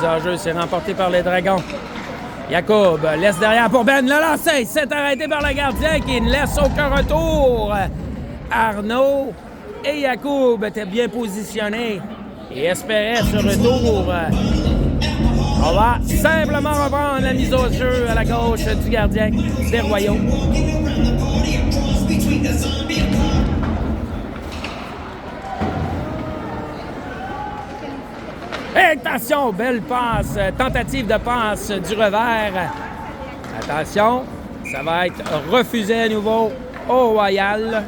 Mise en jeu, c'est remporté par les Dragons. Yacoub laisse derrière pour Ben. Le lancer, c'est arrêté par le gardien qui ne laisse aucun retour. Arnaud et Yacoub étaient bien positionnés et espéraient ce retour. On va simplement reprendre la mise au jeu à la gauche du gardien des Royaux. Attention, belle passe, tentative de passe du revers. Attention, ça va être refusé à nouveau au Royal.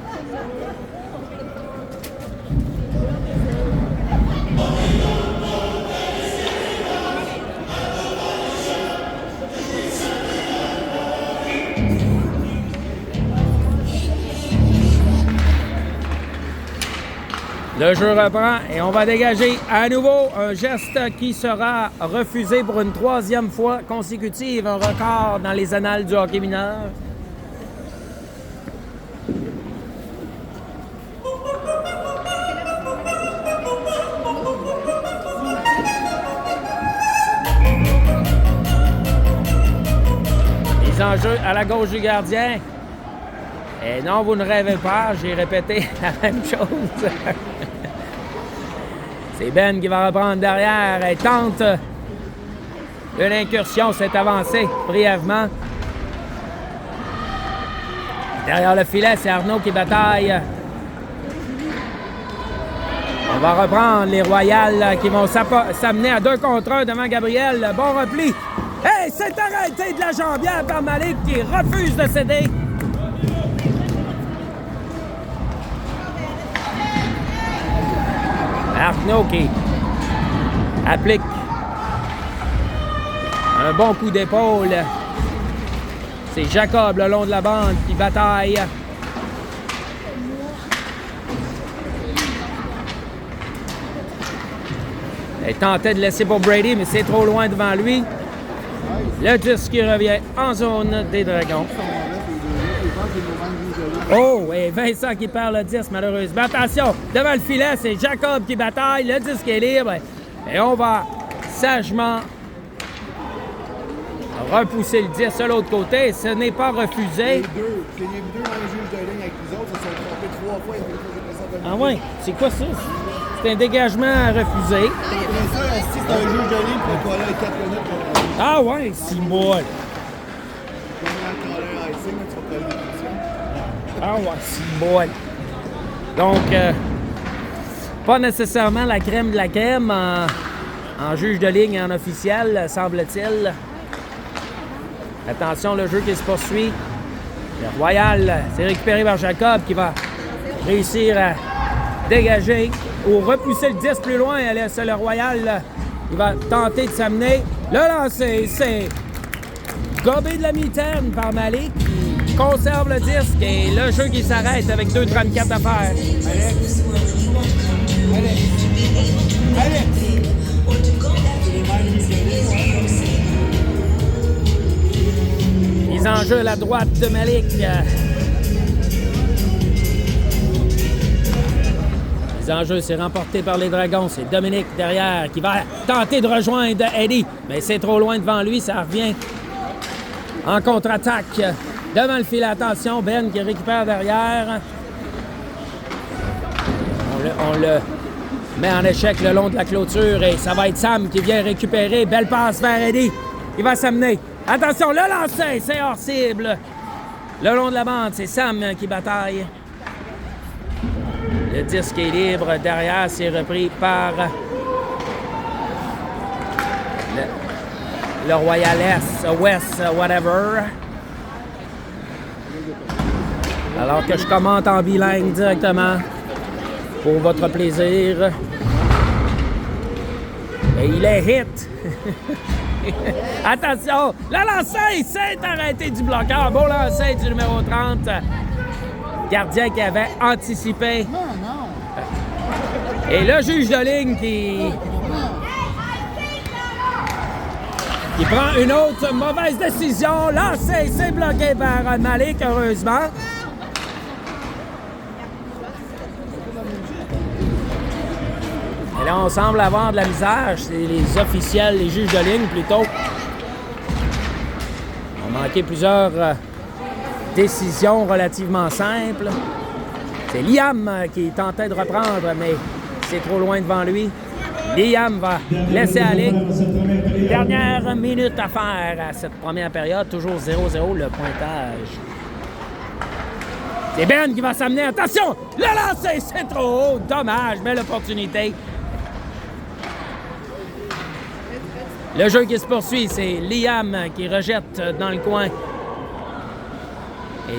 Le jeu reprend et on va dégager à nouveau un geste qui sera refusé pour une troisième fois consécutive, un record dans les annales du hockey mineur. Mise en jeu à la gauche du gardien. Et non, vous ne rêvez pas, j'ai répété la même chose. C'est Ben qui va reprendre derrière et tente une incursion, s'est avancé brièvement. Derrière le filet, c'est Arnaud qui bataille. On va reprendre les Royals qui vont s'amener à 2 contre 1 devant Gabriel. Bon repli. Hey, c'est arrêté de la jambière par Malik qui refuse de céder. Arnaud qui applique un bon coup d'épaule. C'est Jacob le long de la bande qui bataille. Il tentait de laisser pour Brady, mais c'est trop loin devant lui. Le disque qui revient en zone des Dragons. Oh, et Vincent qui perd le disque, malheureusement. Attention, devant le filet, c'est Jacob qui bataille. Le disque est libre. Et on va sagement repousser le disque de l'autre côté. Ce n'est pas refusé. Les deux dans le juge de ligne avec nous autres, se sont trompés 3 fois. Ah ouais? C'est quoi ça? C'est un dégagement refusé. Après ça, c'est un juge de ligne pour coller 4 minutes. Ah ouais, c'est moi. Ah ouais, c'est moi. Donc, pas nécessairement la crème de la crème en juge de ligne et en officiel, semble-t-il. Attention, le jeu qui se poursuit. Le Royal, c'est récupéré par Jacob qui va réussir à dégager ou repousser le 10 plus loin. C'est le Royal qui va tenter de s'amener. Le lancer, c'est gobé de la mitaine par Malik qui conserve le disque et le jeu qui s'arrête avec 2,34 à faire. Alex! Mise en jeu à la droite de Malik. Mise en jeu, c'est remporté par les Dragons. C'est Dominique derrière qui va tenter de rejoindre Eddie. Mais c'est trop loin devant lui, ça revient en contre-attaque. Devant le filet, attention, Ben qui récupère derrière. On le met en échec le long de la clôture et ça va être Sam qui vient récupérer. Belle passe vers Eddie. Il va s'amener. Attention, le lancer, c'est hors cible. Le long de la bande, c'est Sam qui bataille. Le disque est libre. Derrière, c'est repris par le Royal West, whatever. Alors que je commente en bilingue directement pour votre plaisir. Et il est hit. Attention, le lancer s'est arrêté du bloqueur. Beau lancer du numéro 30. Gardien qui avait anticipé. Et le juge de ligne qui prend une autre mauvaise décision. Lancer, c'est bloqué par Malik, heureusement. Et là, on semble avoir de la misère. C'est les officiels, les juges de ligne plutôt. On a manqué plusieurs décisions relativement simples. C'est Liam qui tentait de reprendre, mais c'est trop loin devant lui. Liam va laisser aller. Dernière minute à faire à cette première période. Toujours 0-0 le pointage. C'est Ben qui va s'amener. Attention! Le lancer, c'est trop haut. Dommage, belle opportunité. Le jeu qui se poursuit, c'est Liam qui rejette dans le coin. Et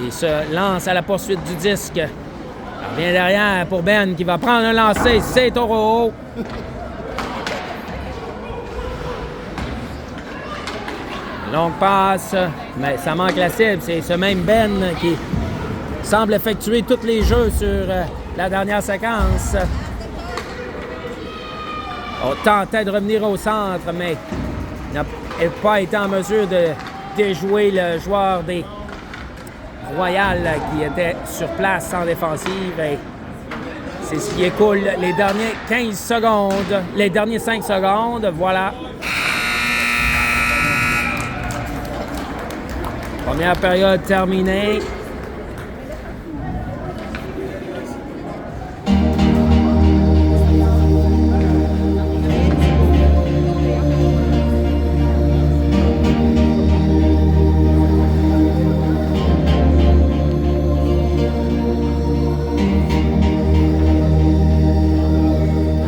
il se lance à la poursuite du disque. Il revient derrière pour Ben qui va prendre un lancer. C'est trop haut. Longue passe, mais ça manque la cible. C'est ce même Ben qui semble effectuer tous les jeux sur la dernière séquence. On tentait de revenir au centre, mais n'a pas été en mesure de déjouer le joueur des Royal qui était sur place en défensive. Et c'est ce qui écoule les derniers 15 secondes, les derniers 5 secondes. Voilà. Première période terminée.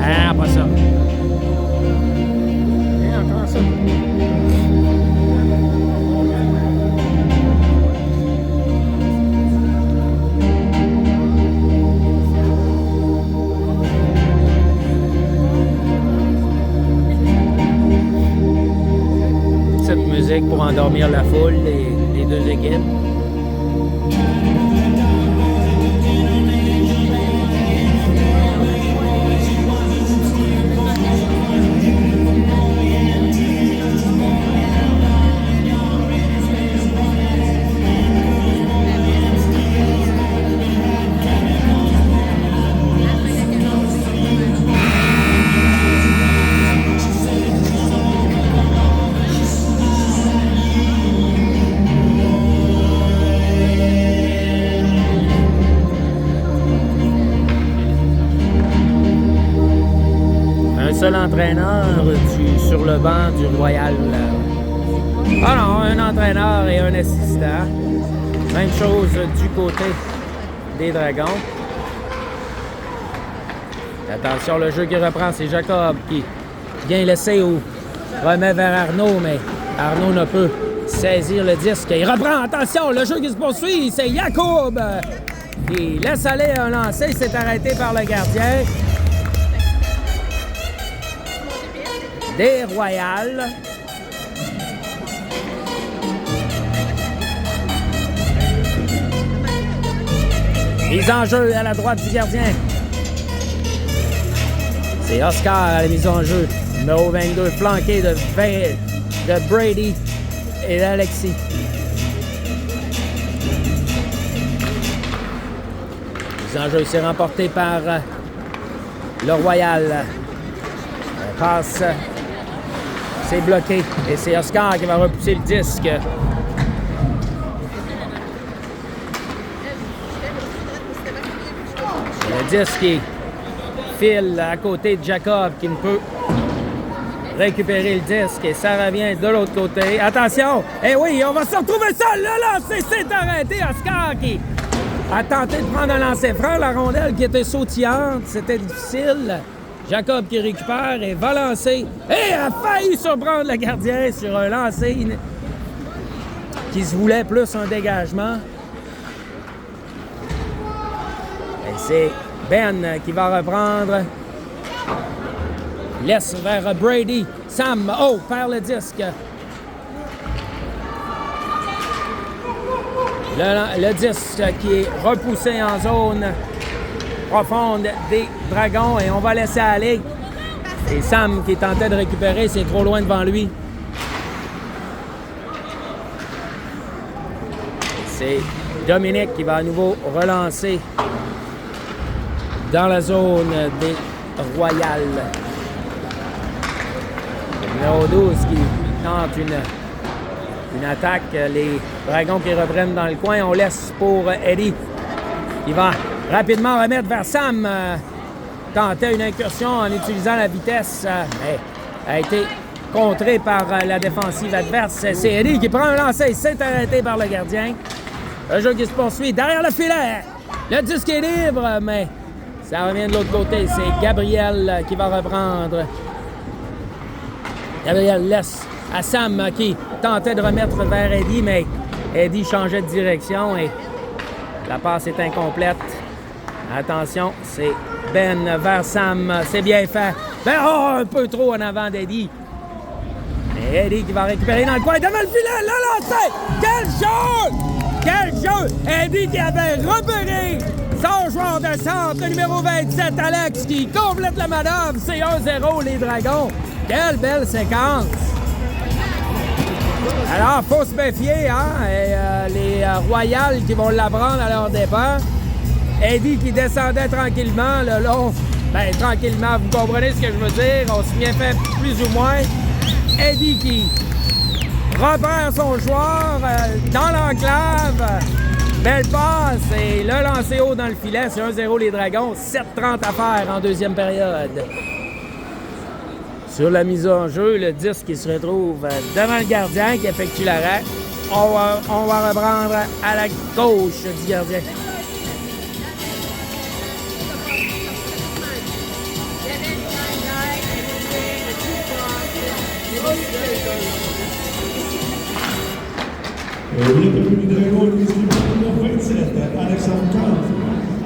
Ah, pas ça. Et encore ça. Cette musique pour endormir la foule, les deux équipes. Seul entraîneur sur le banc du Royal. Ah non, un entraîneur et un assistant. Même chose du côté des Dragons. Attention, le jeu qui reprend, c'est Jacob qui vient laisser ou remet vers Arnaud, mais Arnaud ne peut saisir le disque. Il reprend, attention, le jeu qui se poursuit, c'est Jacob qui laisse aller un lancer, c'est arrêté par le gardien des Royals. Mise en jeu à la droite du gardien. C'est Oscar à la mise en jeu. Numéro 22, flanqué de Brady et d'Alexis. Mise en jeu, c'est remporté par le Royal. On passe. C'est bloqué. Et c'est Oscar qui va repousser le disque. Le disque qui file à côté de Jacob qui ne peut récupérer le disque. Et ça revient de l'autre côté. Attention! Eh oui, on va se retrouver ça! Le lancer s'est arrêté. Oscar qui a tenté de prendre un lancer franc. La rondelle qui était sautillante. C'était difficile. Jacob qui récupère et va lancer. Et a failli surprendre le gardien sur un lancer qui se voulait plus un dégagement. Et c'est Ben qui va reprendre. Laisse vers Brady. Sam, perd le disque. Le disque qui est repoussé en zone profonde des Dragons et on va laisser aller. Et Sam qui tentait de récupérer, c'est trop loin devant lui. C'est Dominique qui va à nouveau relancer dans la zone des Royals. Numéro 12 qui tente une attaque. Les Dragons qui reprennent dans le coin. On laisse pour Eddie qui va rapidement remettre vers Sam. Tentait une incursion en utilisant la vitesse, mais a été contré par la défensive adverse. C'est Eddie qui prend un lancer. C'est arrêté par le gardien. Le jeu qui se poursuit derrière le filet. Le disque est libre, mais ça revient de l'autre côté. C'est Gabriel qui va reprendre. Gabriel laisse à Sam qui tentait de remettre vers Eddie, mais Eddie changeait de direction et la passe est incomplète. Attention, c'est Ben vers Sam. C'est bien fait. Ben, un peu trop en avant d'Eddie. Et Eddie qui va récupérer dans le coin devant le filet. Le lancer! Quel jeu! Quel jeu! Eddie qui avait repéré son joueur de centre, le numéro 27, Alex, qui complète la manœuvre. C'est 1-0, les Dragons. Quelle belle séquence! Alors, faut se méfier, hein? Et, les Royals qui vont l'apprendre à leur départ. Eddie qui descendait tranquillement le long. Ben, tranquillement, vous comprenez ce que je veux dire. On se bien fait plus ou moins. Eddie qui repère son joueur dans l'enclave. Belle passe et le lancer haut dans le filet. C'est 1-0 les Dragons. 7:30 à faire en deuxième période. Sur la mise en jeu, le 10 qui se retrouve devant le gardien qui effectue l'arrêt. On va reprendre à la gauche du gardien.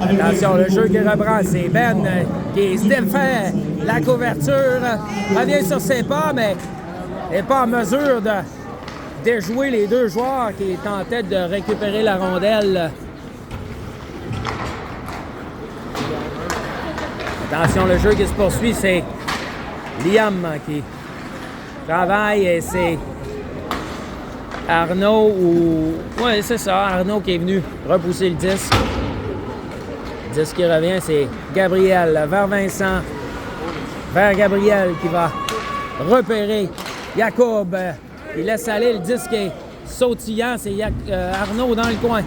Attention, le jeu qui reprend, c'est Ben qui se défait la couverture, revient sur ses pas, mais n'est pas en mesure de déjouer les deux joueurs qui tentaient de récupérer la rondelle. Attention, le jeu qui se poursuit, c'est Liam qui travaille et c'est Arnaud ou... Oui, c'est ça, Arnaud qui est venu repousser le disque. Le disque qui revient, c'est Gabriel vers Vincent. Vers Gabriel qui va repérer Jacob. Il laisse aller, le disque est sautillant, c'est Arnaud dans le coin.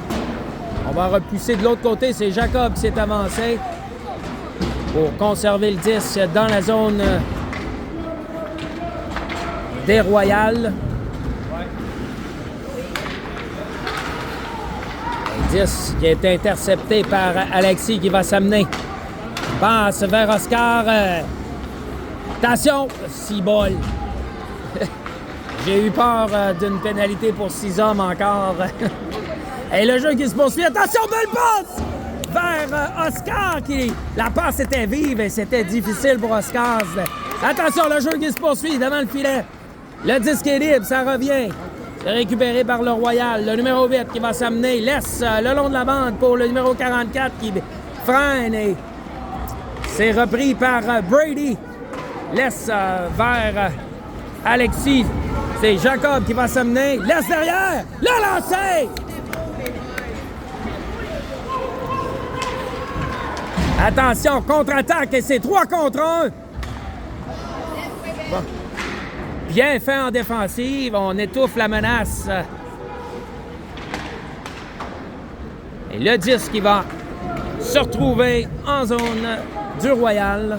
On va repousser de l'autre côté, c'est Jacob qui s'est avancé pour conserver le disque dans la zone des Royals. Le disque qui est intercepté par Alexis qui va s'amener. Passe vers Oscar. Attention, 6 balles. J'ai eu peur d'une pénalité pour 6 hommes encore. Et le jeu qui se poursuit. Attention, belle passe vers Oscar. La passe était vive et c'était difficile pour Oscar. Attention, le jeu qui se poursuit devant le filet. Le disque est libre, ça revient. C'est récupéré par le Royal. Le numéro 8 qui va s'amener. Laisse le long de la bande pour le numéro 44 qui freine. Et c'est repris par Brady. Laisse vers Alexis. C'est Jacob qui va s'amener. Laisse derrière. Le lancer! Attention, contre-attaque et c'est 3 contre 1. Bon. Bien fait en défensive. On étouffe la menace. Et le 10 qui va se retrouver en zone du Royal.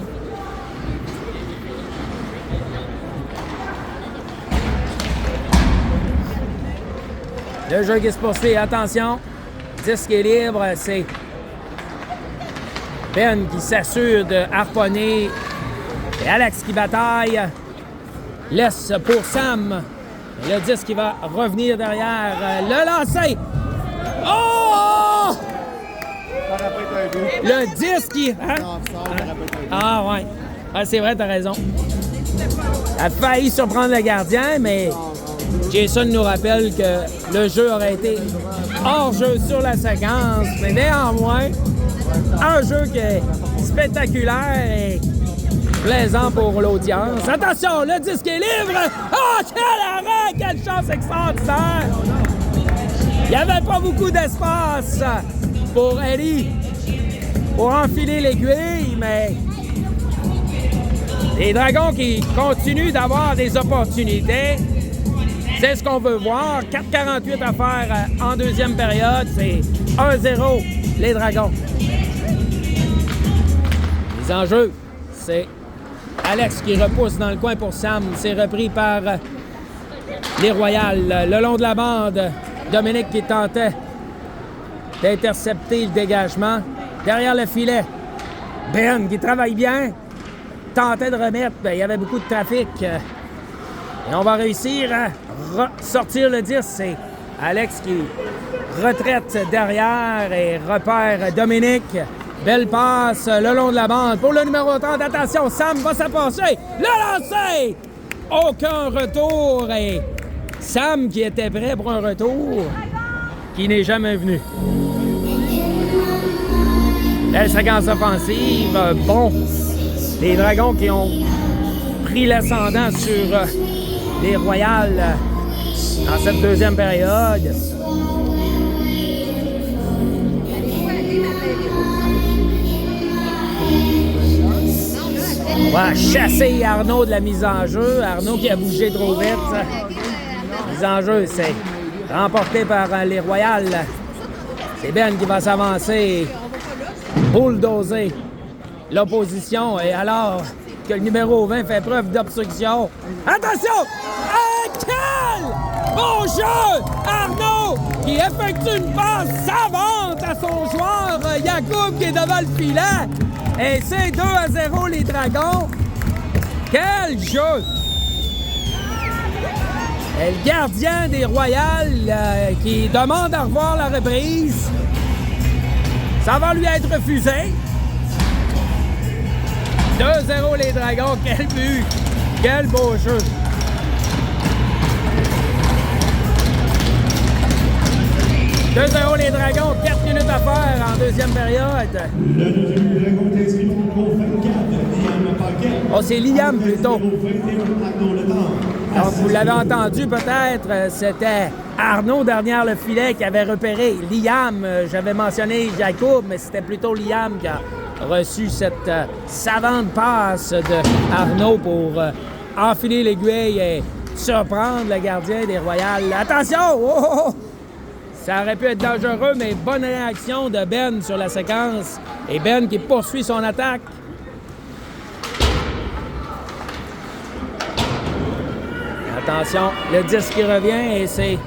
Le jeu qui se poursuit, attention, disque est libre, c'est Ben qui s'assure de harponner et Alex qui bataille, laisse pour Sam, le disque qui va revenir derrière, le lancer, oh! Le disque qui... Hein? Ah ouais, c'est vrai, t'as raison. A failli surprendre le gardien, mais... Jason nous rappelle que le jeu aurait été hors-jeu sur la séquence, mais néanmoins, un jeu qui est spectaculaire et plaisant pour l'audience. Attention, le disque est libre! Oh, quel arrêt! Quelle chance extraordinaire! Il n'y avait pas beaucoup d'espace pour Eddie pour enfiler l'aiguille, mais Les Dragons qui continuent d'avoir des opportunités. C'est ce qu'on veut voir. 4,48 à faire en deuxième période. C'est 1-0 les Dragons. Les enjeux, c'est Alex qui repousse dans le coin pour Sam. C'est repris par les Royales. Le long de la bande, Dominique qui tentait d'intercepter le dégagement. Derrière le filet, Ben qui travaille bien. Tentait de remettre. Il y avait beaucoup de trafic. Et on va réussir à sortir le 10. C'est Alex qui retraite derrière et repère Dominique. Belle passe le long de la bande pour le numéro 30. Attention, Sam va s'approcher. Le lancer! Aucun retour. Et Sam qui était prêt pour un retour qui n'est jamais venu. Belle séquence offensive. Bon. Les Dragons qui ont pris l'ascendant sur les Royales dans cette deuxième période. On va chasser Arnaud de la mise en jeu. Arnaud qui a bougé trop vite. Mise en jeu, c'est remporté par les Royales. C'est Ben qui va s'avancer, bulldozer l'opposition. Et alors que le numéro 20 fait preuve d'obstruction. Attention! Quel bon jeu! Arnaud qui effectue une passe savante à son joueur Yacoub qui est devant le filet. Et c'est 2-0 les Dragons. Quel jeu! Et le gardien des Royales qui demande à revoir la reprise. Ça va lui être refusé. 2-0 les Dragons. Quel but! Quel beau jeu! « 2-0 les Dragons, 4 minutes à faire en deuxième période. » Le deuxième Dragon est inscrit au 24, Liam Paquet. Oh, c'est Liam plutôt. Donc, vous l'avez entendu peut-être, c'était Arnaud derrière le filet qui avait repéré Liam. J'avais mentionné Jacob, mais c'était plutôt Liam qui a reçu cette savante passe de Arnaud pour enfiler l'aiguille et surprendre le gardien des Royales. Attention! Oh! Ça aurait pu être dangereux, mais bonne réaction de Ben sur la séquence. Et Ben qui poursuit son attaque. Attention, le 10 qui revient et c'est...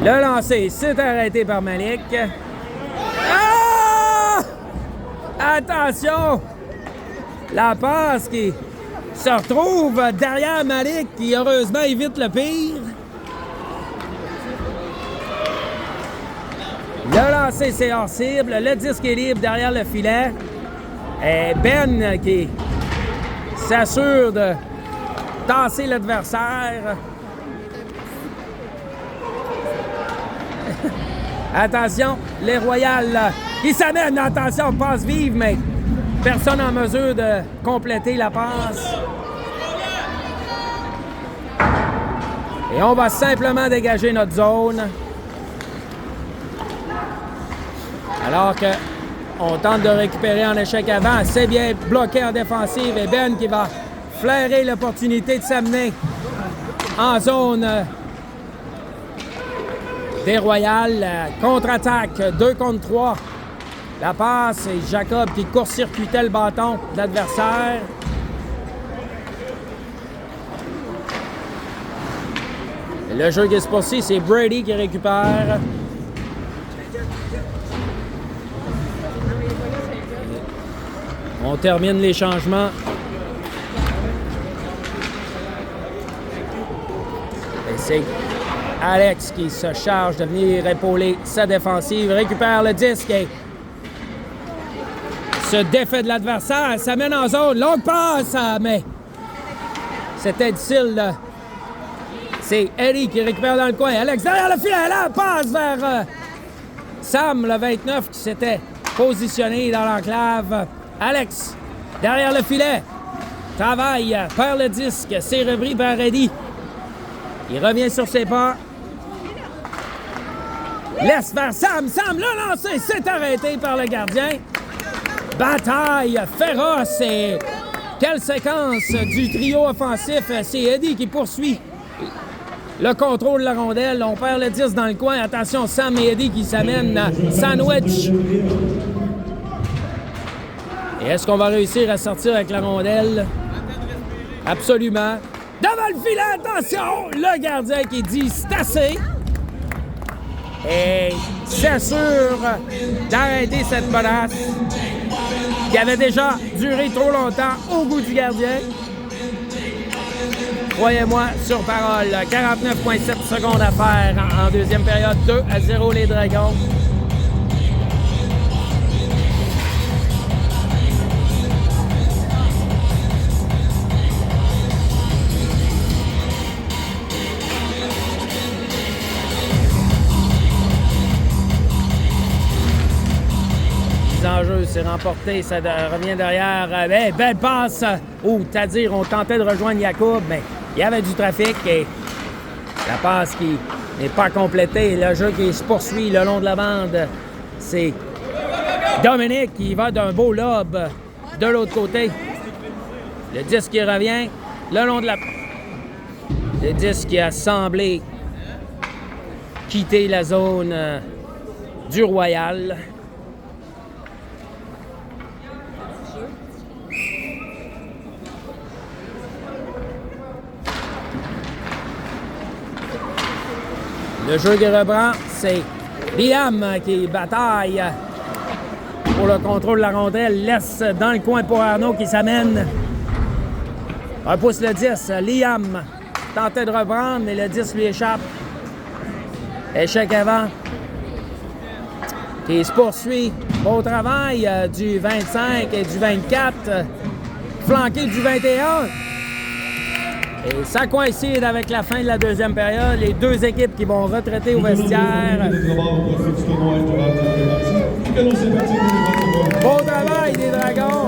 Le lancer, c'est arrêté par Malik. Ah! Attention! La passe qui se retrouve derrière Malik qui heureusement évite le pire. Le lancer, c'est hors cible. Le disque est libre derrière le filet. Et Ben qui s'assure de tasser l'adversaire. Attention, les Royales qui s'amènent. Attention, passe vive, mais personne en mesure de compléter la passe. Et on va simplement dégager notre zone. Alors qu'on tente de récupérer en échec avant, c'est bien bloqué en défensive et Ben qui va flairer l'opportunité de s'amener en zone des Royales. Contre-attaque, 2 contre 3. La passe, et Jacob qui court-circuitait le bâton de l'adversaire. Le jeu qui se poursuit, c'est Brady qui récupère. On termine les changements. Et c'est Alex qui se charge de venir épauler sa défensive, récupère le disque et se défait de l'adversaire, s'amène en zone, longue passe, mais c'était difficile. C'est Eddie qui récupère dans le coin. Alex derrière le filet, là, passe vers Sam, le 29, qui s'était positionné dans l'enclave. Alex, derrière le filet, travaille, perd le disque, c'est repris par Eddie. Il revient sur ses pas. Laisse vers Sam, Sam, le lancer, c'est arrêté par le gardien. bataille féroce et quelle séquence du trio offensif. C'est Eddie qui poursuit le contrôle de la rondelle. On perd le 10 dans le coin. Attention, Sam et Eddie qui s'amènent sandwich. Et est-ce qu'on va réussir à sortir avec la rondelle? Absolument. Devant le filet, attention! Le gardien qui dit c'est assez. Et c'est sûr d'arrêter cette menace qui avait déjà duré trop longtemps au goût du gardien. Croyez-moi sur parole. 49,7 secondes à faire en deuxième période. 2-0 les Dragons. En jeu, c'est remporté, ça revient derrière. Belle passe. C'est-à-dire, on tentait de rejoindre Yacoub, mais il y avait du trafic et la passe qui n'est pas complétée. Le jeu qui se poursuit le long de la bande, c'est Dominique qui va d'un beau lob de l'autre côté. Le disque qui revient le long de la... Le disque qui a semblé quitter la zone du Royal. Le jeu qui reprend, c'est Liam qui bataille pour le contrôle de la rondelle. Laisse dans le coin pour Arnaud qui s'amène. Repousse le 10. Liam tentait de reprendre, mais le 10 lui échappe. Échec avant. Qui se poursuit. Beau travail du 25 et du 24. Flanqué du 21. Et ça coïncide avec la fin de la deuxième période. Les deux équipes qui vont retraiter au vestiaire. Bon travail des Dragons.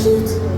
chute.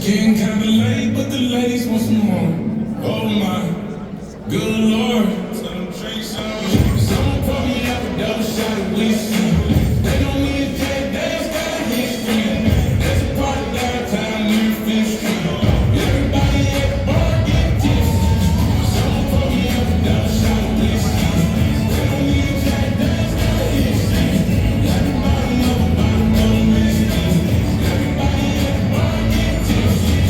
getting kinda late, but the ladies want some more. Oh my, good Lord. Tell them drink some. Someone pour me up a double shot of whiskey. They know me as Jay, Dave's got a history. There's a party downtown near Fifth Street. Everybody at the bar get tipsy. Someone pour me up a double shot of whiskey. They know me as Jay, Dave's got a history. At the bottom of a bottle, don't miss me. Everybody at the bar get tipsy. Everybody at the bar get tipsy.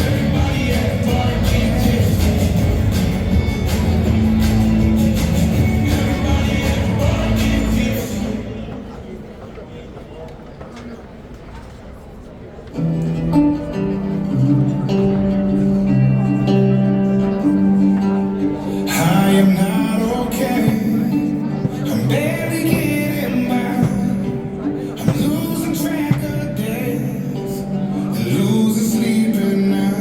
Everybody at the bar get tipsy. I am not okay. I'm barely getting by. I'm losing track of days, losing sleep at night.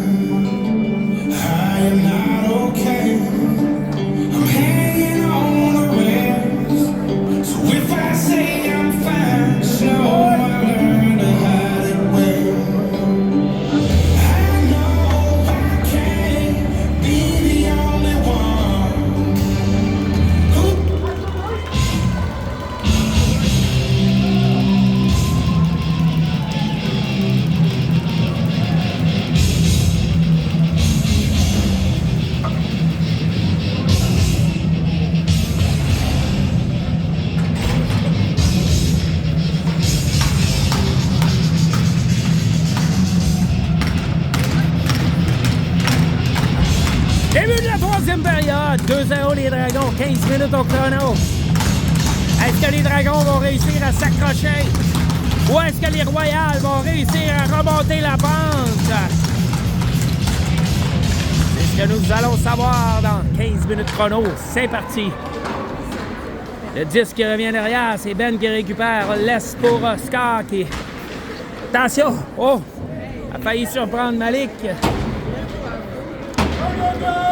I am not okay. I'm hanging on the rails. So if I say I'm fine, just know I learned to hide it well. I know I can't be the only one who Début de la troisième période, 2-0 les Dragons, 15 minutes au chrono. Est-ce que les Dragons vont réussir à s'accrocher? Ou est-ce que les Royals vont réussir à remonter la pente? C'est ce que nous allons savoir dans 15 minutes chrono. C'est parti. Le 10 qui revient derrière, c'est Ben qui récupère. Laisse pour Oscar qui... Attention! Oh! A failli surprendre Malik.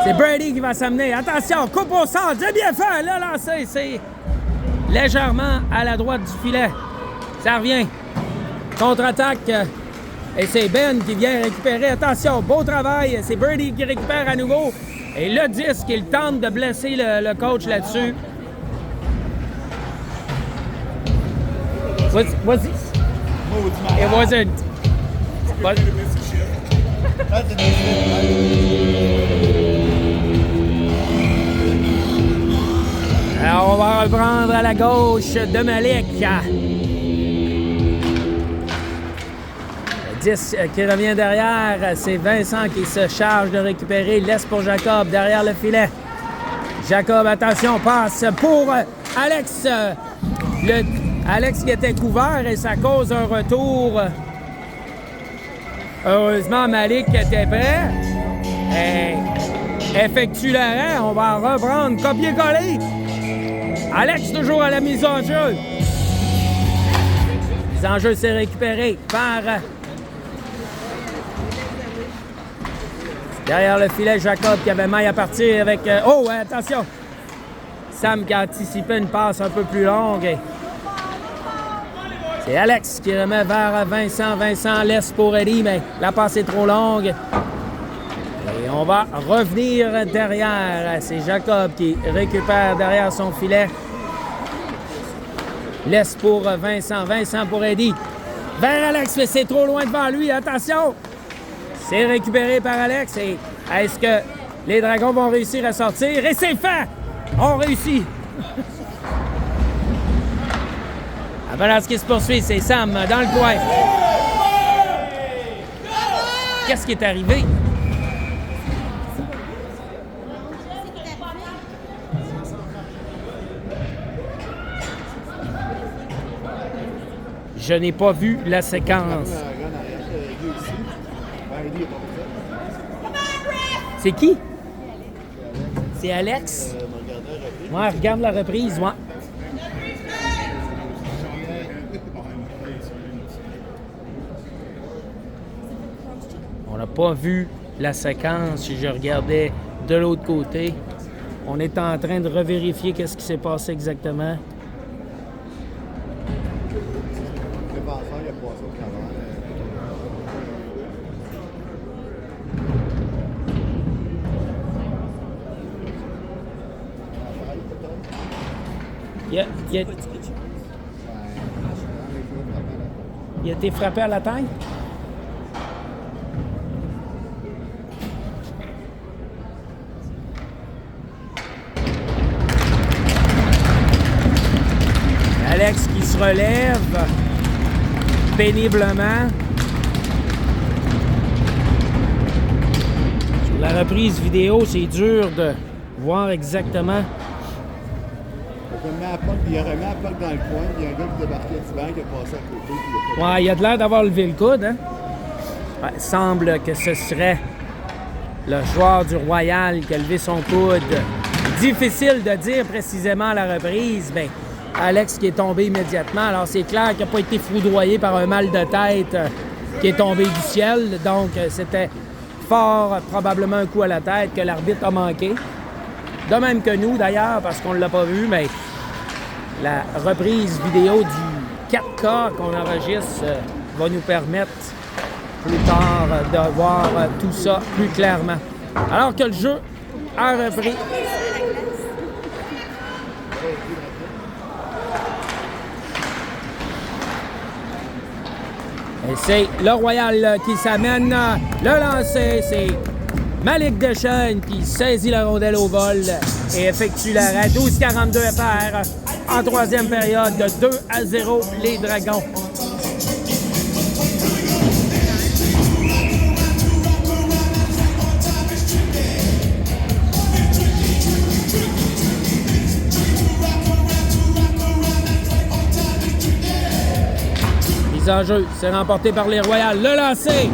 C'est Brady qui va s'amener. Attention, coupe au centre. C'est bien fait. Là, lancé. C'est légèrement à la droite du filet. Ça revient. Contre-attaque. Et c'est Ben qui vient récupérer. Attention, beau travail. C'est Brady qui récupère à nouveau. Et le 10 qui tente de blesser le coach là-dessus. Was it? It wasn't. But... Alors, on va reprendre à la gauche de Malik. Le 10 qui revient derrière, c'est Vincent qui se charge de récupérer. Laisse pour Jacob derrière le filet. Jacob, attention, passe pour Alex. Alex qui était couvert et ça cause un retour. Heureusement, Malik était prêt. Et effectue l'arrêt. On va reprendre copier-coller. Alex toujours à la mise en jeu. Mise en jeu, c'est récupéré par... Derrière le filet, Jacob qui avait maille à partir avec... Oh, attention! Sam qui a anticipé une passe un peu plus longue. C'est Alex qui remet vers Vincent. Vincent laisse pour Eddie, mais la passe est trop longue. Et on va revenir derrière. C'est Jacob qui récupère derrière son filet. Laisse pour Vincent. Vincent pour Eddie. Vers Alex, mais c'est trop loin devant lui. Attention! C'est récupéré par Alex. Et est-ce que les Dragons vont réussir à sortir? Et c'est fait! On réussit! Voilà ce qui se poursuit, c'est Sam dans le coin. Qu'est-ce qui est arrivé? Je n'ai pas vu la séquence. C'est qui? C'est Alex? Ouais, regarde la reprise, ouais. On n'a pas vu la séquence si je regardais de l'autre côté. On est en train de revérifier qu'est-ce qui s'est passé exactement. Le défenseur, il a passé au Il a été frappé à la tête? Alex qui se relève péniblement. Sur la reprise vidéo, c'est dur de voir exactement. Il a remis la POC dans le coin, il y a un gars qui débarquait du banc qui a passé à côté. Ouais, il a de l'air d'avoir levé le coude, hein? Ouais, il semble que ce serait le joueur du Royal qui a levé son coude. Difficile de dire précisément à la reprise, mais Alex qui est tombé immédiatement. Alors, c'est clair qu'il n'a pas été foudroyé par un mal de tête qui est tombé du ciel. Donc, c'était fort probablement un coup à la tête que l'arbitre a manqué. De même que nous, d'ailleurs, parce qu'on ne l'a pas vu, mais la reprise vidéo du 4K qu'on enregistre va nous permettre plus tard de voir tout ça plus clairement. Alors que le jeu a repris. Et c'est le Royal qui s'amène. Le lancer, c'est Malik Deschênes qui saisit la rondelle au vol et effectue l'arrêt. 12-42 à faire en troisième période. 2-0 les Dragons. Mise en jeu, c'est remporté par les Royals. Le lancer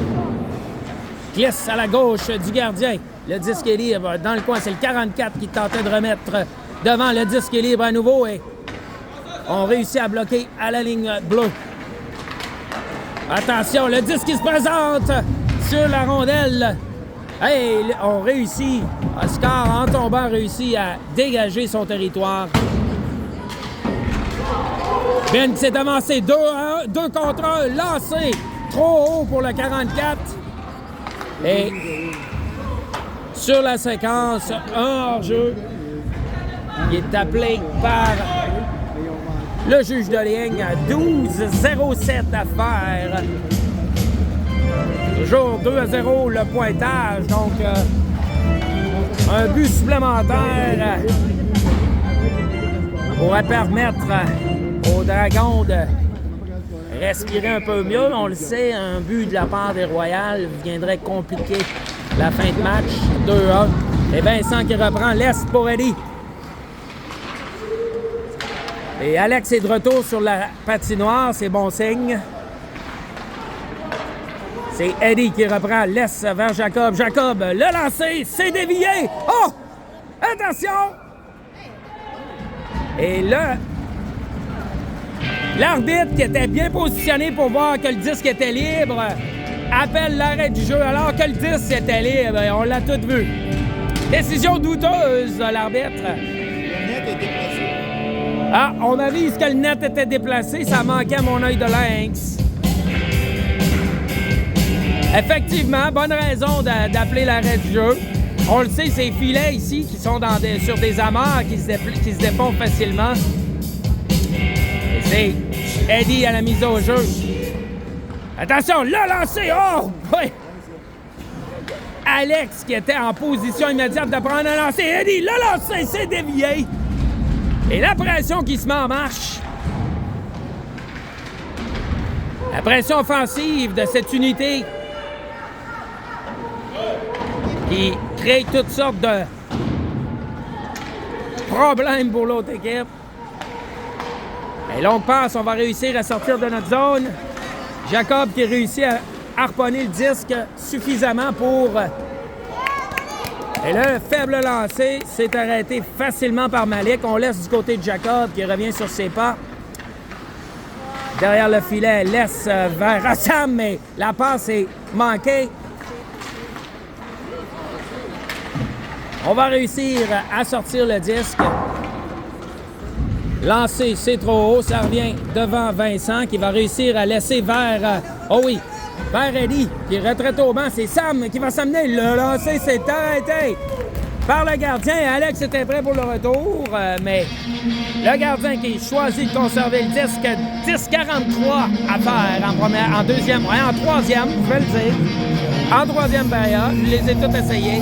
glisse à la gauche du gardien. Le disque est libre dans le coin. C'est le 44 qui tentait de remettre devant. Le disque est libre à nouveau et on réussit à bloquer à la ligne bleue. Attention, le disque qui se présente sur la rondelle. Hey, on réussit. Oscar, en tombant, réussit à dégager son territoire. Ben qui s'est avancé 2 contre 1, lancé trop haut pour le 44. Et sur la séquence, un hors-jeu qui est appelé par le juge de ligne. 12-07 à faire. Toujours 2-0 le pointage. Donc, un but supplémentaire pourrait permettre aux Dragons de respirer un peu mieux. On le sait, un but de la part des Royals viendrait compliquer la fin de match. 2-1. Et Vincent qui reprend l'est pour Eddie. Et Alex est de retour sur la patinoire, c'est bon signe. C'est Eddie qui reprend l'est vers Jacob. Jacob, le lancer, c'est dévié. Oh! Attention! Et là, l'arbitre qui était bien positionné pour voir que le disque était libre appelle l'arrêt du jeu alors que le disque était libre. On l'a tout vu. Décision douteuse de l'arbitre. Le net est déplacé. Ah, on avise que le net était déplacé. Ça manquait à mon œil de lynx. Effectivement, bonne raison d'appeler l'arrêt du jeu. On le sait, ces filets ici qui sont sur des amarres qui se défont facilement. Et c'est Eddie à la mise au jeu. Attention, le lancer! Oh! Oui! Alex qui était en position immédiate de prendre un lancer. Eddie, le lancer, c'est dévié. Et la pression qui se met en marche. La pression offensive de cette unité qui crée toutes sortes de problèmes pour l'autre équipe. Et longue passe, on va réussir à sortir de notre zone. Jacob qui réussit à harponner le disque suffisamment pour... Et là, le faible lancé s'est arrêté facilement par Malik. On laisse du côté de Jacob qui revient sur ses pas. Derrière le filet, laisse vers Assam, mais la passe est manquée. On va réussir à sortir le disque. Lancé, c'est trop haut. Ça revient devant Vincent qui va réussir à laisser vers... oh oui, vers Eddie qui est retraité au banc. C'est Sam qui va s'amener. Le lancer s'est arrêté par le gardien. Alex était prêt pour le retour, mais Le gardien qui choisit de conserver le disque. 10-43 à faire en deuxième, en troisième, je vais le dire. En troisième période, je les ai tous essayés.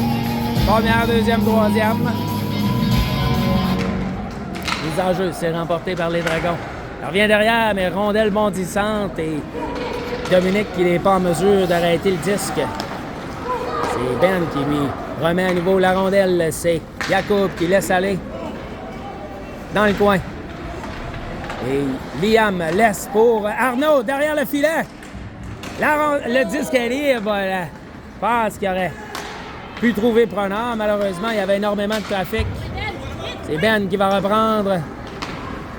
Première, deuxième, troisième. Les enjeux, c'est remporté par les Dragons. Il revient derrière, mais rondelle bondissante et Dominique qui n'est pas en mesure d'arrêter le disque. C'est Ben qui lui remet à nouveau la rondelle. C'est Jacob qui laisse aller dans le coin. Et Liam laisse pour Arnaud derrière le filet. Le disque est libre. Je pense qu'il aurait pu trouver preneur. Malheureusement, il y avait énormément de trafic. C'est Ben qui va reprendre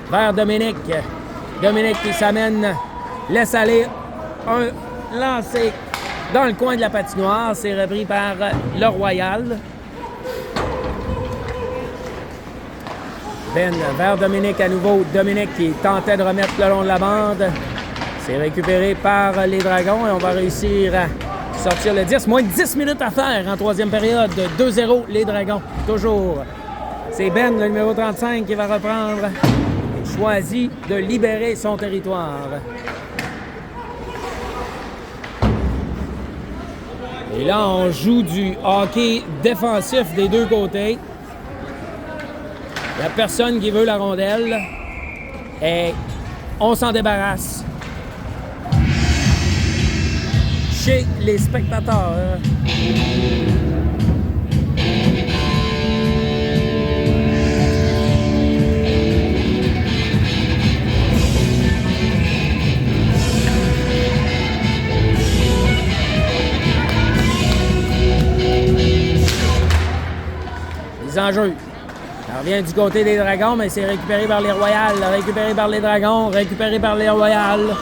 vers Dominique. Dominique qui s'amène, laisse aller un lancer dans le coin de la patinoire. C'est repris par le Royal. Ben vers Dominique à nouveau. Dominique qui tentait de remettre le long de la bande. C'est récupéré par les Dragons et on va réussir à sortir le 10. Moins de 10 minutes à faire en troisième période. 2-0 les Dragons. Toujours. C'est Ben, le numéro 35, qui va reprendre. Choisit de libérer son territoire. Et là, on joue du hockey défensif des deux côtés. Il n'y a personne qui veut la rondelle. Et on s'en débarrasse. Chez les spectateurs. Les enjeux. Ça revient du côté des Dragons, mais c'est récupéré par les Royals. Récupéré par les Dragons, récupéré par les Royals.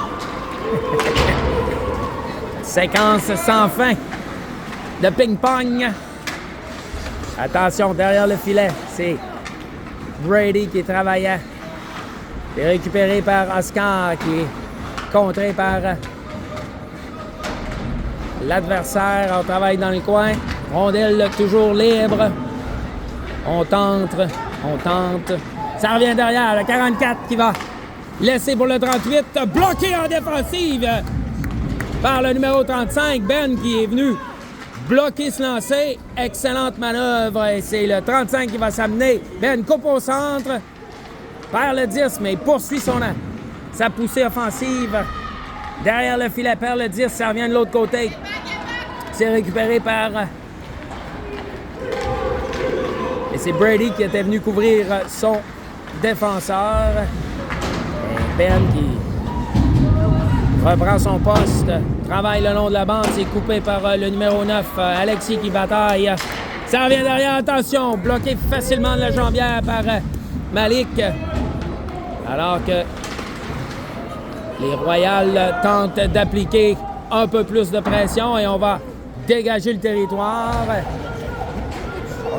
Séquence sans fin de ping-pong. Attention, derrière le filet, c'est Brady qui est travaillant. C'est récupéré par Oscar qui est contré par l'adversaire. On travaille dans le coin. Rondelle toujours libre. On tente. Ça revient derrière, le 44 qui va laisser pour le 38. Bloqué en défensive par le numéro 35, Ben, qui est venu bloquer ce lancer. Excellente manœuvre. Et c'est le 35 qui va s'amener. Ben coupe au centre. Perd le 10, mais il poursuit sa poussée offensive. Derrière le filet, perd le 10. Ça revient de l'autre côté. C'est récupéré par... Et c'est Brady qui était venu couvrir son défenseur. Et Ben qui reprend son poste, travaille le long de la bande, c'est coupé par le numéro 9, Alexis qui bataille. Ça revient derrière, attention, bloqué facilement de la jambière par Malik. Alors que les Royals tentent d'appliquer un peu plus de pression et on va dégager le territoire.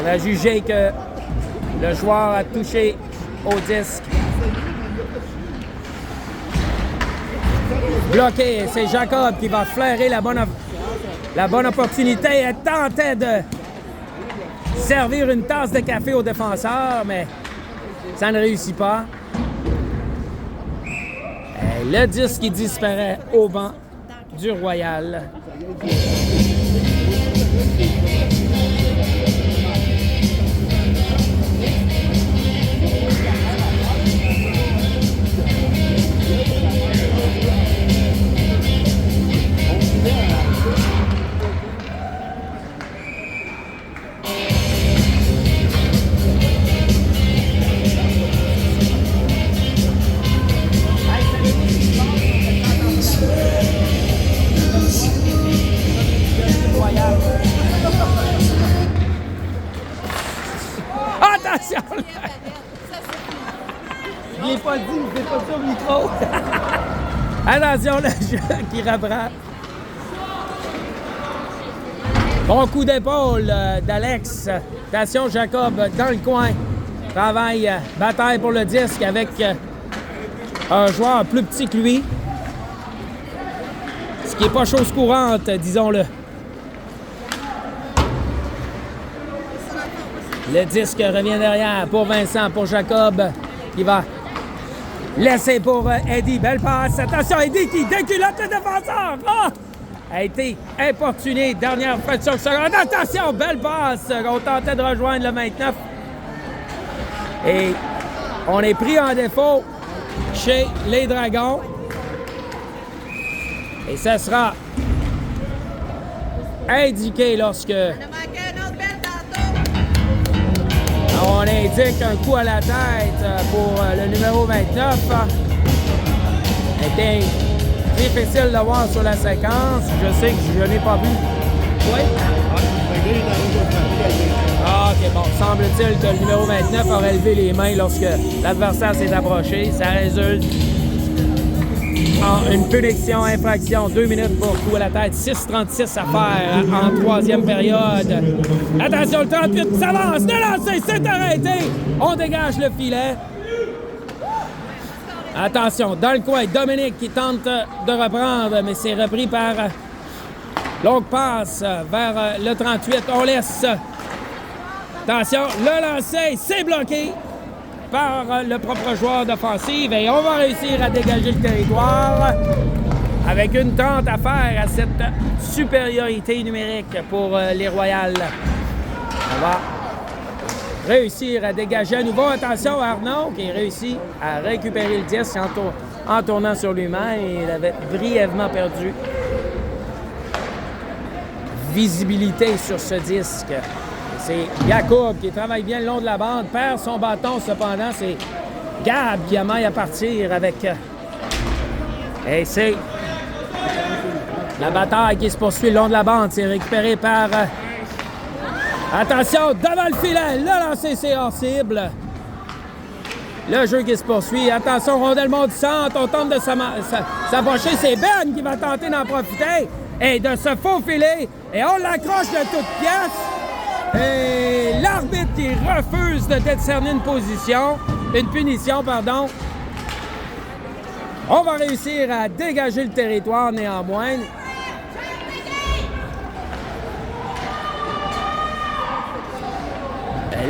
On a jugé que le joueur a touché au disque. Bloqué, c'est Jacob qui va flairer la bonne opportunité. Elle tentait de servir une tasse de café au défenseur, mais ça ne réussit pas. Et le disque qui disparaît au banc du Royal. Attention! Je l'ai pas dit, mais c'est pas ça au micro. Attention, le jeu qui reprend. Bon coup d'épaule d'Alex. Attention, Jacob dans le coin. Travaille, bataille pour le disque avec un joueur plus petit que lui. Ce qui n'est pas chose courante, disons-le. Le disque revient derrière pour Vincent, pour Jacob. qui va laisser pour Eddie. Belle passe. Attention, Eddie qui déculotte le défenseur. Ah! A été importuné. Dernière fraction de seconde. Attention, belle passe. On tentait de rejoindre le 29. Et on est pris en défaut chez les Dragons. Et ça sera indiqué lorsque on indique un coup à la tête pour le numéro 29. C'était difficile de voir sur la séquence. Je sais que je n'ai pas vu. Oui? Ah, OK, bon. Semble-t-il que le numéro 29 aurait levé les mains lorsque l'adversaire s'est approché. Ça résulte en une punition, infraction, 2 minutes pour coup à la tête, 6,36 à faire en troisième période. Attention, le 38 s'avance, de lancer, c'est arrêté. On dégage le filet. Attention, dans le coin, Dominique qui tente de reprendre, mais c'est repris par longue passe vers le 38. On laisse. Attention, le lancer, c'est bloqué par le propre joueur d'offensive et on va réussir à dégager le territoire avec une tente à faire à cette supériorité numérique pour les Royals. On va réussir à dégager à nouveau. Attention à Arnaud qui réussit à récupérer le disque en tournant sur lui-même. Il avait brièvement perdu visibilité sur ce disque. C'est Jacob qui travaille bien le long de la bande, perd son bâton cependant. C'est Gab qui a maille à partir avec... Et c'est la bataille qui se poursuit le long de la bande. C'est récupéré par... Attention, devant le filet, le lancer, c'est hors cible. Le jeu qui se poursuit. Attention, rondelle du centre, on tente de s'approcher. C'est Ben qui va tenter d'en profiter et de se faufiler. Et on l'accroche de toutes pièces. Et l'arbitre qui refuse de décerner une punition, pardon. On va réussir à dégager le territoire néanmoins.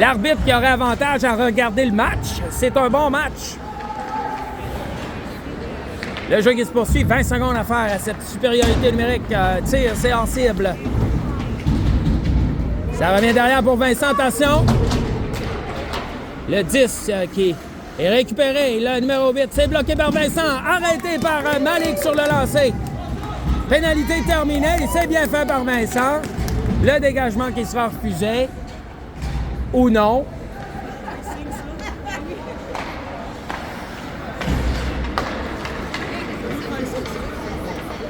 L'arbitre qui aurait avantage à regarder le match. C'est un bon match. Le jeu qui se poursuit, 20 secondes à faire à cette supériorité numérique. Tir, c'est hors cible. Ça revient derrière pour Vincent, attention. Le 10 qui est récupéré, le numéro 8, c'est bloqué par Vincent, arrêté par Malik sur le lancer. Pénalité terminée, c'est bien fait par Vincent. Le dégagement qui sera refusé, ou non.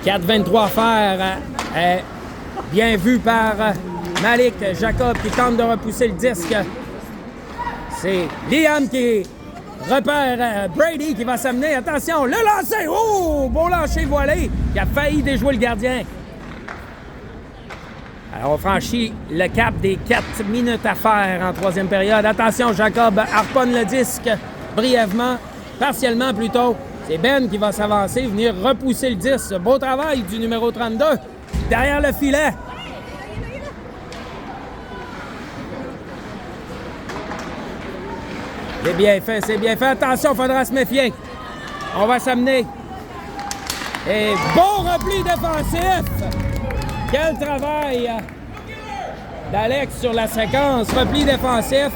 « 4-23 à faire, bien vu par Malik Jacob qui tente de repousser le disque. C'est Liam qui repère Brady qui va s'amener. Attention, le lancer! Oh! Beau lancer voilé qui a failli déjouer le gardien. Alors, on franchit le cap des 4 minutes à faire en troisième période. Attention, Jacob harponne le disque brièvement, partiellement plutôt. C'est Ben qui va s'avancer, venir repousser le disque. Beau travail du numéro 32 derrière le filet. C'est bien fait, c'est bien fait. Attention, il faudra se méfier. On va s'amener. Et bon repli défensif. Quel travail d'Alex sur la séquence. Repli défensif.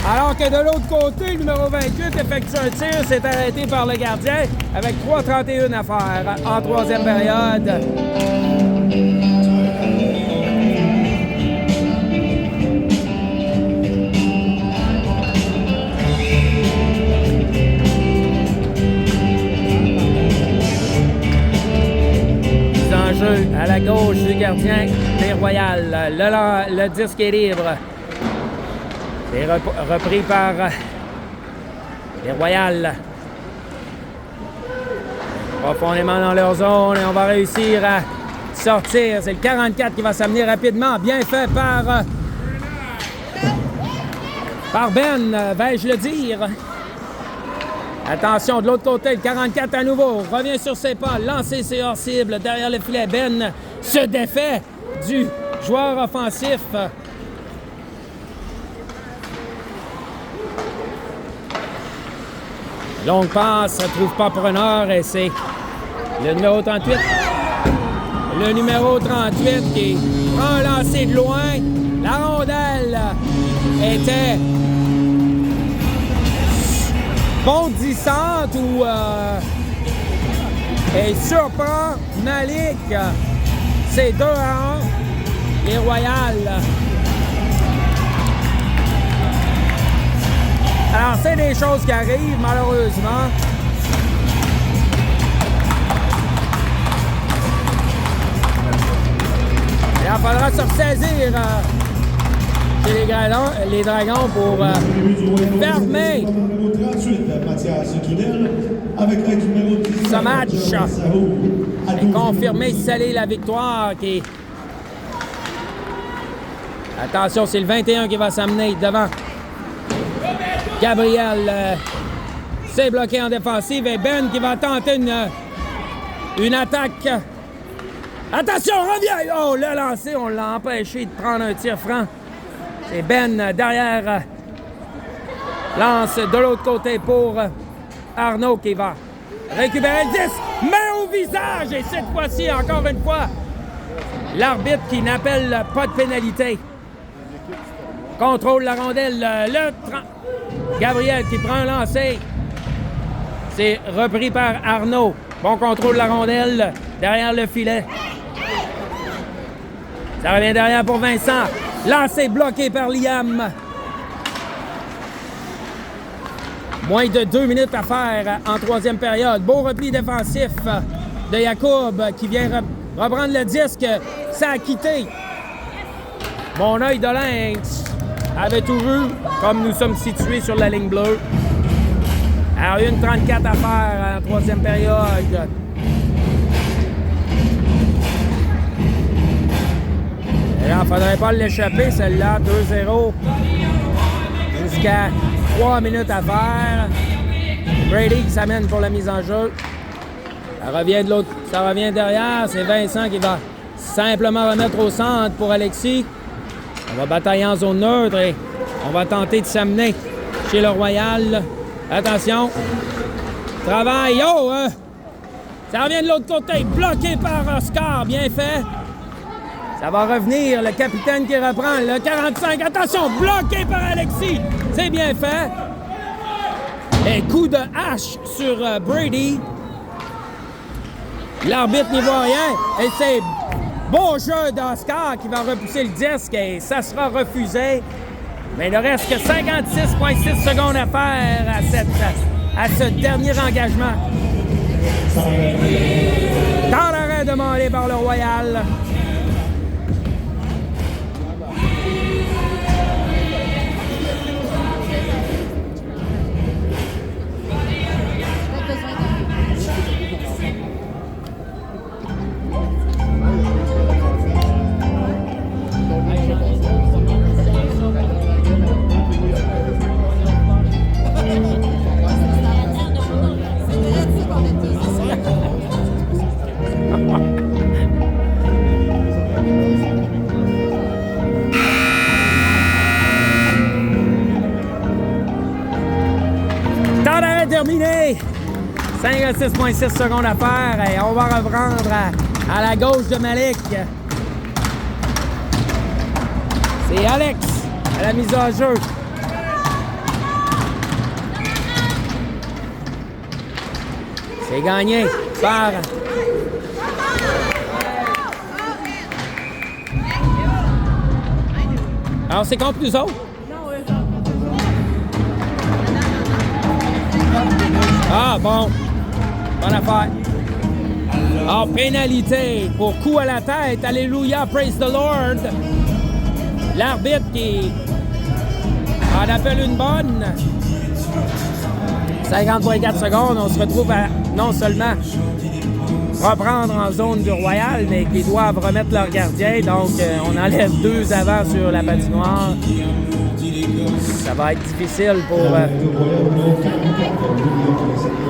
Alors que de l'autre côté, le numéro 28 effectue un tir. C'est arrêté par le gardien avec 3,31 à faire en troisième période. Jeu à la gauche du gardien des Royals. Le disque est libre. C'est repris par les Royals. Profondément dans leur zone et on va réussir à sortir. C'est le 44 qui va s'amener rapidement. Bien fait par Ben, vais-je le dire. Attention, de l'autre côté, le 44 à nouveau, revient sur ses pas, lancé c'est hors cible, derrière le filet, Ben se défait du joueur offensif. Longue passe, ne trouve pas preneur et c'est le numéro 38. Le numéro 38 qui prend un lancer de loin. La rondelle était bondissante ou et surprend Malik. C'est 2-1. Les Royales. Alors, c'est des choses qui arrivent, malheureusement. Il faudra se ressaisir chez les Dragons pour fermer ce match et confirmer, sceller la victoire. Attention, c'est le 21 qui va s'amener devant. Gabriel s'est bloqué en défensive et Ben qui va tenter une attaque. Attention, reviens! Oh, le lancé, on l'a empêché de prendre un tir franc. C'est Ben derrière. Lance de l'autre côté pour Arnaud qui va récupérer le 10. Main au visage! Et cette fois-ci, encore une fois, l'arbitre qui n'appelle pas de pénalité. Contrôle la rondelle. Gabriel qui prend un lancer. C'est repris par Arnaud. Bon contrôle de la rondelle derrière le filet. Ça revient derrière pour Vincent. Lancé bloqué par Liam. Moins de 2 minutes à faire en troisième période. Beau repli défensif de Yacoub qui vient reprendre le disque. Ça a quitté. Mon œil de lynx avait tout vu, comme nous sommes situés sur la ligne bleue. Alors, 1:34 à faire en troisième période. Il ne faudrait pas l'échapper, celle-là. 2-0. Jusqu'à 3 minutes à faire. Brady qui s'amène pour la mise en jeu. Ça revient de l'autre. Ça revient derrière. C'est Vincent qui va simplement remettre au centre pour Alexis. On va batailler en zone neutre et on va tenter de s'amener chez le Royal. Attention. Travail. Oh! Ça revient de l'autre côté. Bloqué par Oscar. Bien fait. Ça va revenir. Le capitaine qui reprend. Le 45. Attention. Bloqué par Alexis. C'est bien fait. Et coup de hache sur Brady. L'arbitre n'y voit rien. Et c'est beau jeu d'Oscar qui va repousser le disque et ça sera refusé. Mais il ne reste que 56,6 secondes à faire à ce dernier engagement. Dans l'arrêt demandé par le Royal. Terminé! 56,6 secondes à faire et on va reprendre à la gauche de Malik. C'est Alex à la mise en jeu. C'est gagné par... Alors c'est contre nous autres? Ah, bon. Bonne affaire. Ah, pénalité pour coup à la tête. Alléluia, praise the Lord. L'arbitre qui en appelle une bonne. 50,4 secondes. On se retrouve à non seulement reprendre en zone du Royal, mais qui doivent remettre leur gardien. Donc, on enlève 2 avants sur la patinoire. Ça va être difficile pour...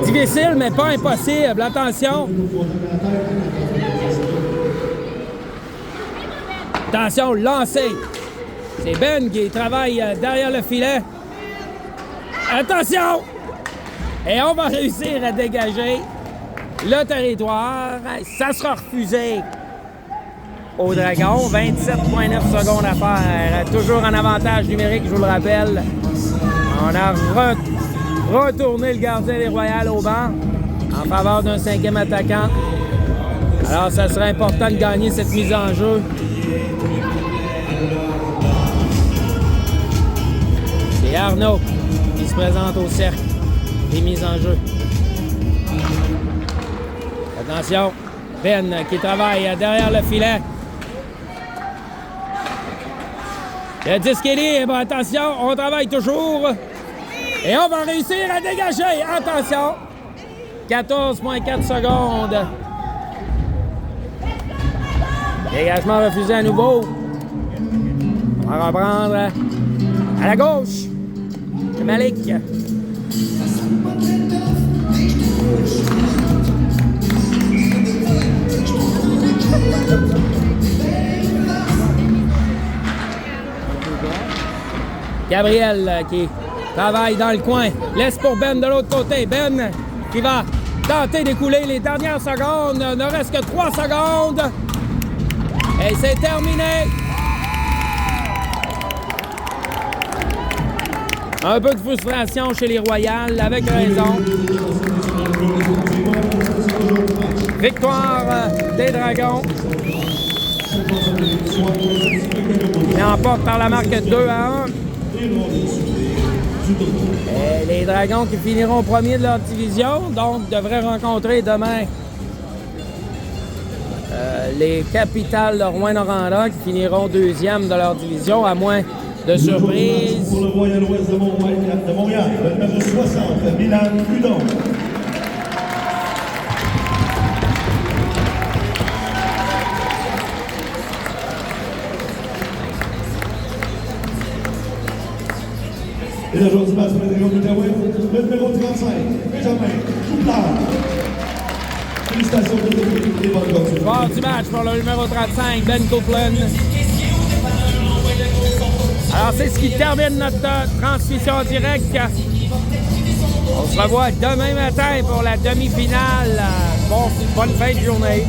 difficile, mais pas impossible. Attention. Attention, lancé. C'est Ben qui travaille derrière le filet. Attention! Et on va réussir à dégager le territoire. Ça sera refusé au Dragon. 27,9 secondes à faire. Toujours en avantage numérique, je vous le rappelle. On a retourné le gardien des Royales au banc en faveur d'un 5e attaquant. Alors, ça serait important de gagner cette mise en jeu. C'est Arnaud qui se présente au cercle des mises en jeu. Attention, Ben qui travaille derrière le filet. Le disque est libre, attention, on travaille toujours. Et on va réussir à dégager, attention. 14,4 secondes. Dégagement refusé à nouveau. On va reprendre à la gauche. C'est Malik. Gabriel qui travaille dans le coin. Laisse pour Ben de l'autre côté. Ben qui va tenter d'écouler les dernières secondes. Ne reste que 3 secondes. Et c'est terminé. Un peu de frustration chez les Royales, avec raison. Victoire des Dragons. Ils emportent par la marque 2-1. Et les Dragons qui finiront premier de leur division, donc devraient rencontrer demain les Capitals de Rouyn-Noranda qui finiront 2e de leur division, à moins de surprise. Pour le Royal Ouest de Montréal, le numéro 60, Milan Hudon. Et le joueur du match pour les Dragons de l'Outaouais, le numéro 35, Benjamin Couplard. Félicitations pour l'équipe des bonnes continues. Joueur du match pour le numéro 35, Ben Copeland. Alors, c'est ce qui termine notre transmission en direct. On se revoit demain matin pour la demi-finale. Bonne fin de journée.